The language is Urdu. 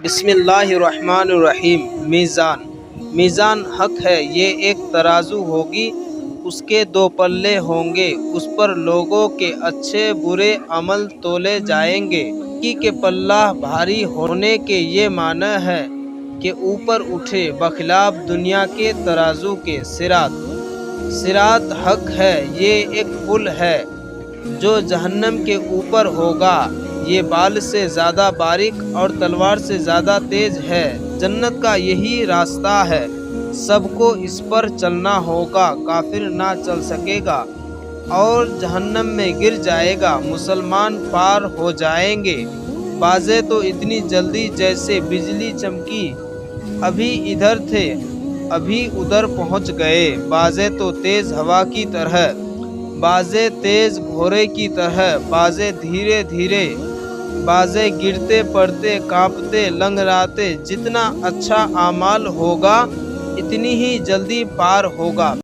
بسم اللہ الرحمن الرحیم۔ میزان حق ہے، یہ ایک ترازو ہوگی، اس کے دو پلے ہوں گے، اس پر لوگوں کے اچھے برے عمل تولے جائیں گے۔ نیکی کے پلہ بھاری ہونے کے یہ معنی ہے کہ اوپر اٹھے، بخلاف دنیا کے ترازو کے۔ صراط حق ہے، یہ ایک پل ہے جو جہنم کے اوپر ہوگا، یہ بال سے زیادہ باریک اور تلوار سے زیادہ تیز ہے۔ جنت کا یہی راستہ ہے، سب کو اس پر چلنا ہوگا، کافر نہ چل سکے گا اور جہنم میں گر جائے گا، مسلمان پار ہو جائیں گے۔ بعضے تو اتنی جلدی جیسے بجلی چمکی، ابھی ادھر تھے ابھی ادھر پہنچ گئے۔ بعضے تو تیز ہوا کی طرح، بعضے تیز گھوڑے کی طرح، بعضے دھیرے دھیرے، بعضے گرتے پڑتے کانپتے لنگڑاتے۔ جتنا اچھا اعمال ہوگا اتنی ہی جلدی پار ہوگا۔